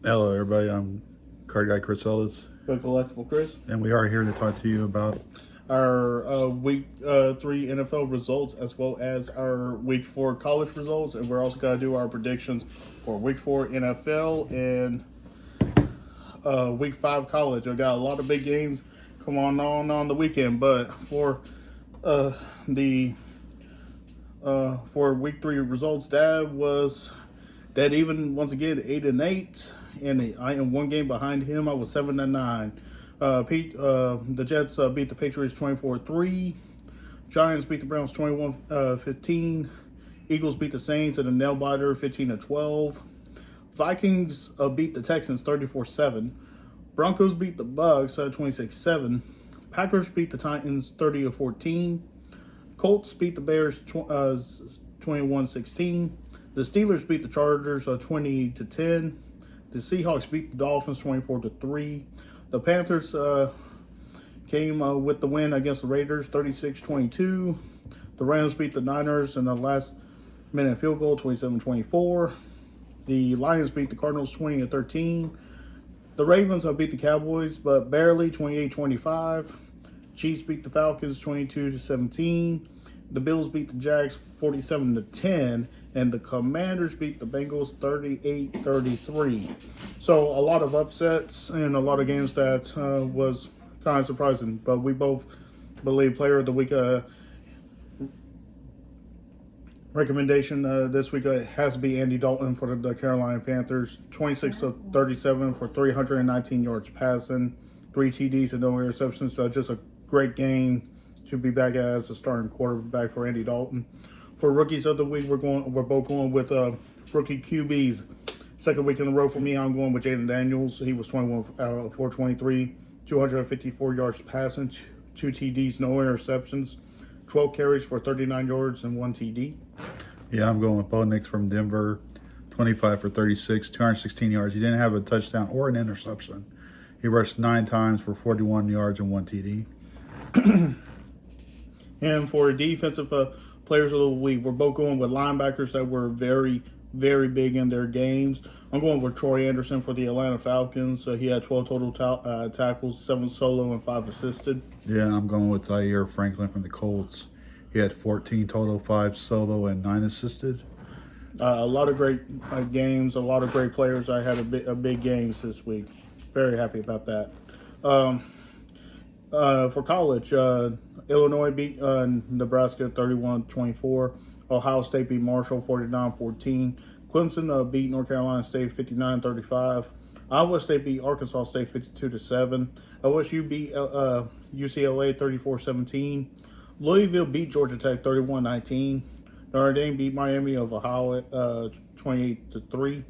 Hello, everybody. I'm Card Guy Chris Ellis, But Collectible Chris. and we are here to talk to you about. Our week 3 NFL results, as well as our week 4 college results, and we're also going to do our predictions for week 4 NFL and week 5 college. I got a lot of big games come on the weekend, but the for week 3 results, Dad was dead even once again, 8-8, and I am one game behind him. I was 7-9. The Jets beat the Patriots 24-3. Giants beat the Browns 21-15. Eagles beat the Saints at a nail biter 15-12. Vikings beat the Texans 34-7. Broncos beat the Bucks 26-7. Packers beat the Titans 30-14. Colts beat the Bears 21-16. The Steelers beat the Chargers 20-10. The Seahawks beat the Dolphins 24-3. The Panthers came with the win against the Raiders 36-22. The Rams beat the Niners in the last minute field goal 27-24. The Lions beat the Cardinals 20-13. The Ravens beat the Cowboys, but barely 28-25. Chiefs beat the Falcons 22-17. The Bills beat the Jags 47-10, and the Commanders beat the Bengals 38-33. So a lot of upsets and a lot of games that was kind of surprising. But we both believe Player of the Week recommendation this week has to be Andy Dalton for the Carolina Panthers. 26 of 37 for 319 yards passing, 3 TDs and no interceptions. Just a great game to be back as a starting quarterback for Andy Dalton. For rookies of the week, we're both going with rookie QBs. Second week in a row for me, I'm going with Jaden Daniels. He was 21 for 23, 254 yards passing, 2 TDs, no interceptions, 12 carries for 39 yards and 1 TD. Yeah, I'm going with Bo Nix from Denver, 25 for 36, 216 yards. He didn't have a touchdown or an interception. He rushed 9 times for 41 yards and 1 TD. And for defensive players of the week, we're both going with linebackers that were very, very big in their games. I'm going with Troy Anderson for the Atlanta Falcons. He had 12 total tackles, 7 solo and 5 assisted. Yeah, I'm going with Zaire Franklin from the Colts. He had 14 total, 5 solo, and 9 assisted. A lot of great games, a lot of great players. I had a big games this week. Very happy about that. For college, Illinois beat Nebraska 31-24. Ohio State beat Marshall 49-14. Clemson beat North Carolina State 59-35. Iowa State beat Arkansas State 52-7. LSU beat UCLA 34-17. Louisville beat Georgia Tech 31-19. Notre Dame beat Miami of Ohio 28-3.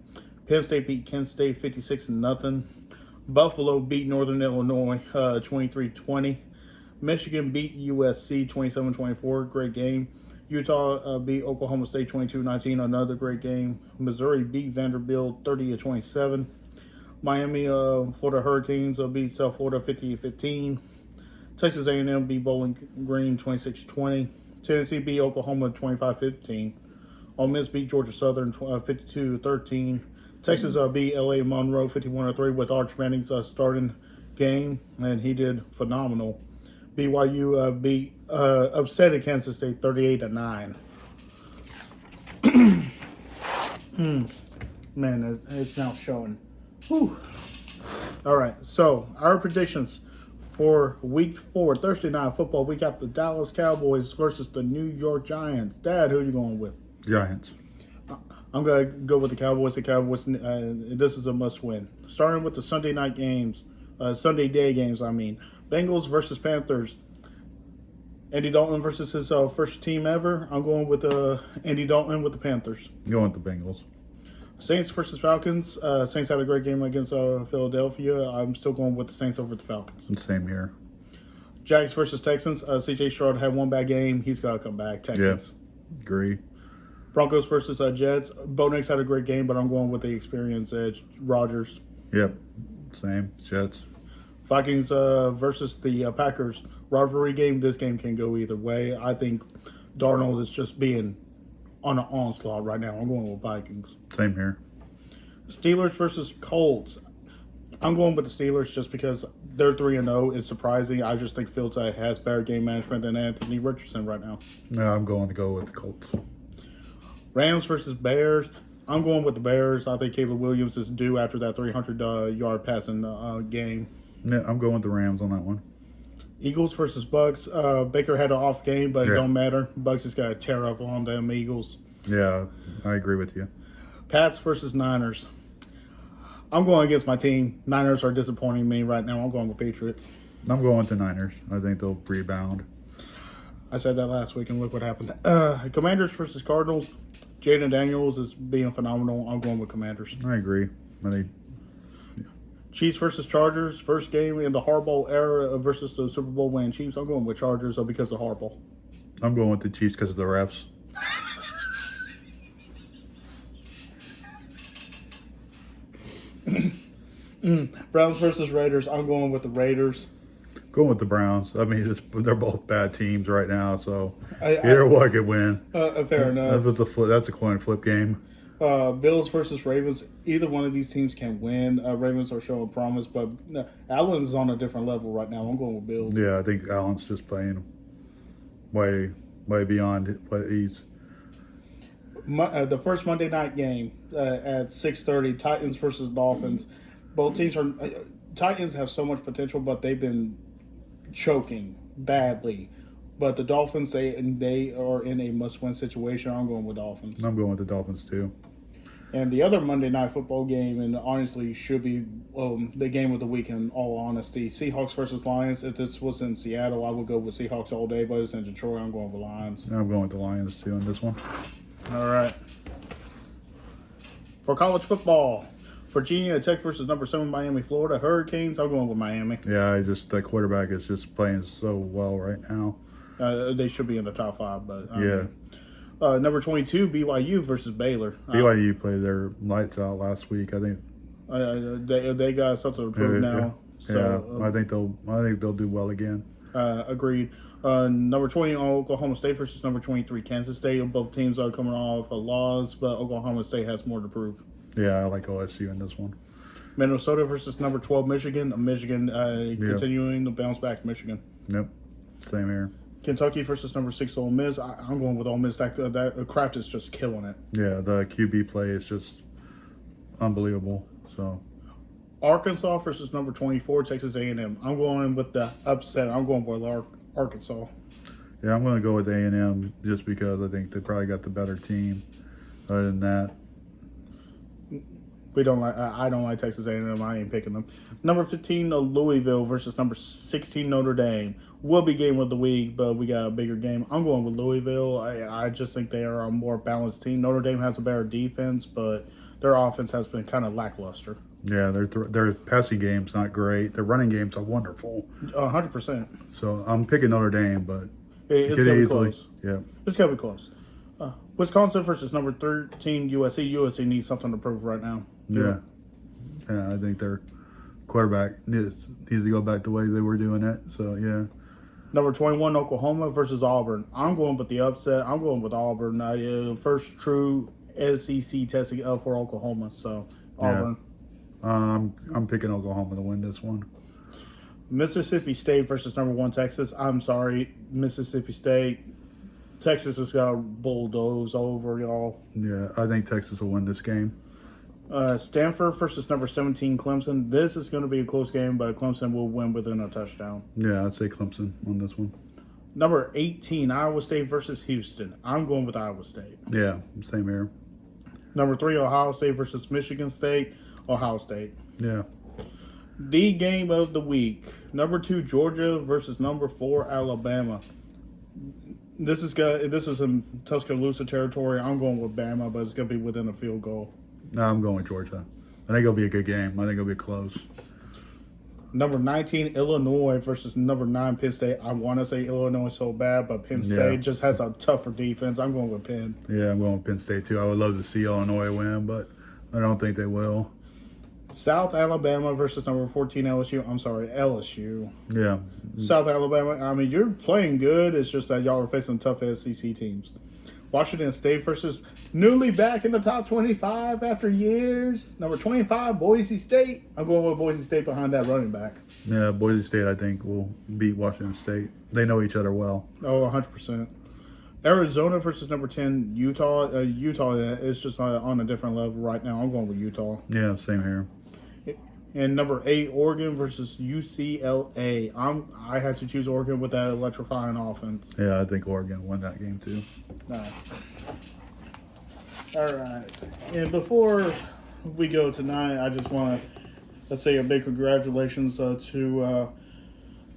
Penn State beat Kent State 56-0. Buffalo beat Northern Illinois 23-20. Michigan beat USC 27-24. Great game. Utah beat Oklahoma State 22-19. Another great game. Missouri beat Vanderbilt 30-27. Miami Florida Hurricanes beat South Florida 50-15. Texas A&M beat Bowling Green 26-20. Tennessee beat Oklahoma 25-15. Ole Miss beat Georgia Southern 52-13. Texas beat LA Monroe 51-3 with Arch Manning's starting game, and he did phenomenal. BYU beat upset Kansas State 38-9. Man, it's now showing. Whew. All right, so our predictions for Week 4, Thursday Night Football. We got the Dallas Cowboys versus the New York Giants. Dad, who are you going with? Giants. I'm going to go with the Cowboys. This is a must-win. Starting with the Sunday night games, Sunday day games, I mean. Bengals versus Panthers. Andy Dalton versus his first team ever. I'm going with Andy Dalton with the Panthers. Going with the Bengals. Saints versus Falcons. Saints had a great game against Philadelphia. I'm still going with the Saints over the Falcons. Same here. Jags versus Texans. C.J. Stroud had one bad game. He's got to come back. Texans. Yeah, agree. Broncos versus Jets. Bo Nix had a great game, but I'm going with the experience edge. Rodgers. Yep, same. Jets. Vikings versus the Packers. Rivalry game. This game can go either way. I think Darnold is just being on an onslaught right now. I'm going with Vikings. Same here. Steelers versus Colts. I'm going with the Steelers just because they're 3-0. It's surprising. I just think Fields has better game management than Anthony Richardson right now. No, I'm going to go with the Colts. Rams versus Bears. I'm going with the Bears. I think Caleb Williams is due after that 300-yard passing game. Yeah, I'm going with the Rams on that one. Eagles versus Bucks. Baker had an off game, but it Yeah. don't matter. Bucks just got to tear up on them Eagles. Yeah, I agree with you. Pats versus Niners. I'm going against my team. Niners are disappointing me right now. I'm going with Patriots. I'm going with the Niners. I think they'll rebound. I said that last week, and look what happened. Commanders versus Cardinals. Jaden Daniels is being phenomenal. I'm going with Commanders. I agree. I think Chiefs versus Chargers. First game in the Harbaugh era versus the Super Bowl winning Chiefs. I'm going with Chargers because of Harbaugh. I'm going with the Chiefs because of the refs. Browns versus Raiders. I'm going with the Raiders. Going with the Browns. I mean, they're both bad teams right now, so I- either one could win. Fair enough. That's a coin flip game. Bills versus Ravens. Either one of these teams can win. Ravens are showing promise, but Allen's on a different level right now. I'm going with Bills. Yeah, I think Allen's just playing way beyond what he's. The first Monday night game at 6:30, Titans versus Dolphins. Both teams are Titans have so much potential, but they've been choking badly. But the Dolphins, they are in a must-win situation. I'm going with Dolphins. I'm going with the Dolphins too. And the other Monday night football game, and honestly should be the game of the week in all honesty, Seahawks versus Lions. If this was in Seattle, I would go with Seahawks all day, but it's in Detroit. I'm going with Lions. I'm going with the Lions too on this one. All right. For college football, Virginia Tech versus number 7 Miami, Florida Hurricanes. I'm going with Miami. Yeah, that quarterback is just playing so well right now. They should be in the top 5, but Yeah. Number 22 BYU versus Baylor. BYU played their lights out last week. I think. They got something to prove now. So, I think they'll do well again. Agreed. Number 20 Oklahoma State versus number 23 Kansas State. Both teams are coming off of laws, but Oklahoma State has more to prove. Yeah, I like OSU in this one. Minnesota versus number 12 Michigan. Michigan continuing to bounce back. Michigan. Yep, same here. Kentucky versus number 6 Ole Miss. I'm going with Ole Miss. That Kraft is just killing it. Yeah, the QB play is just unbelievable. So Arkansas versus number 24 Texas A&M. I'm going with the upset. I'm going with Arkansas. yeah, I'm going to go with A&M just because I think they probably got the better team. Other than that, I don't like Texas A&M. I ain't picking them. Number 15 Louisville versus number 16 Notre Dame. Will be game of the week, but we got a bigger game. I'm going with Louisville. I just think they are a more balanced team. Notre Dame has a better defense, but their offense has been kind of lackluster. yeah, their passing game's not great. Their running games are wonderful. 100%. So I'm picking Notre Dame, but It's could going to be easily- close. Yeah, It's going to be close. Wisconsin versus number 13 USC. USC needs something to prove right now. yeah. I think their quarterback needs to go back the way they were doing it. So yeah. Number 21 Oklahoma versus Auburn. I'm going with the upset. I'm going with Auburn. First true SEC testing for Oklahoma. So Auburn. I'm picking Oklahoma to win this one. Mississippi State versus number 1 Texas. I'm sorry, Mississippi State. Texas has got bulldozed over y'all. Yeah, I think Texas will win this game. Stanford versus number 17 Clemson. This is going to be a close game, but Clemson will win within a touchdown. Yeah, I'd say Clemson on this one. Number 18 Iowa State versus Houston. I'm going with Iowa State. Yeah, same here. Number 3 Ohio State versus Michigan State. Ohio State. Yeah. The game of the week. Number 2 Georgia versus number 4 Alabama. This is in Tuscaloosa territory. I'm going with Bama, but it's going to be within a field goal. No, I'm going with Georgia. I think it'll be a good game. I think it'll be close. Number 19 Illinois versus number 9 Penn State. I want to say Illinois so bad, but Penn State just has a tougher defense. I'm going with Penn. Yeah, I'm going with Penn State too. I would love to see Illinois win, but I don't think they will. South Alabama versus number 14 LSU. I'm sorry, LSU. Yeah. South Alabama, I mean, you're playing good. It's just that y'all are facing tough SEC teams. Washington State versus newly back in the top 25 after years. Number 25, Boise State. I'm going with Boise State behind that running back. Yeah, Boise State, I think, will beat Washington State. They know each other well. Oh, 100%. Arizona versus number 10, Utah. Utah is just on a different level right now. I'm going with Utah. Yeah, same here. And number 8, Oregon versus UCLA. I had to choose Oregon with that electrifying offense. Yeah, I think Oregon won that game too. All right. And before we go tonight, I just want to say a big congratulations to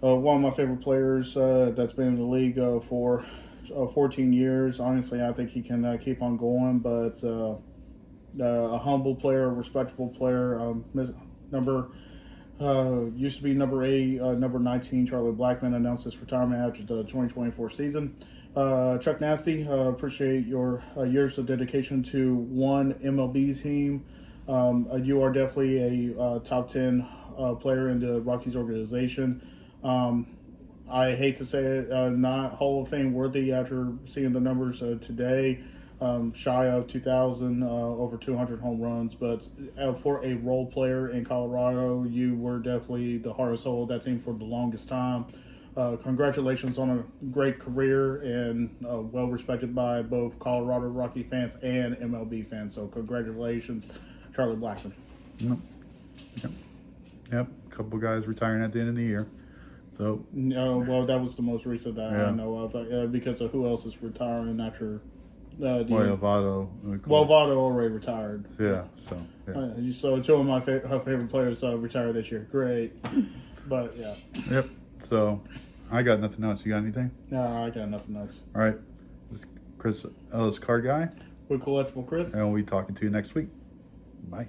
one of my favorite players that's been in the league for 14 years. Honestly, I think he can keep on going, but a humble player, a respectable player. Used to be number 8, number 19, Charlie Blackmon announced his retirement after the 2024 season. Chuck Nasty, appreciate your years of dedication to one MLB team. You are definitely a top 10 player in the Rockies organization. I hate to say it, not Hall of Fame worthy after seeing the numbers today. Shy of 2,000, over 200 home runs. But for a role player in Colorado, you were definitely the heart and soul of that team for the longest time. Congratulations on a great career and well respected by both Colorado Rocky fans and MLB fans. So congratulations, Charlie Blackmon. Yep. A couple guys retiring at the end of the year. So well, that was the most recent that I know of because of who else is retiring after. Votto. Votto already retired. Yeah. So 2 of my favorite players retired this year. Great. But yeah. Yep. So I got nothing else. You got anything? No, I got nothing else. All right. Chris Ellis, Card Guy. With Collectible Chris. And we'll be talking to you next week. Bye.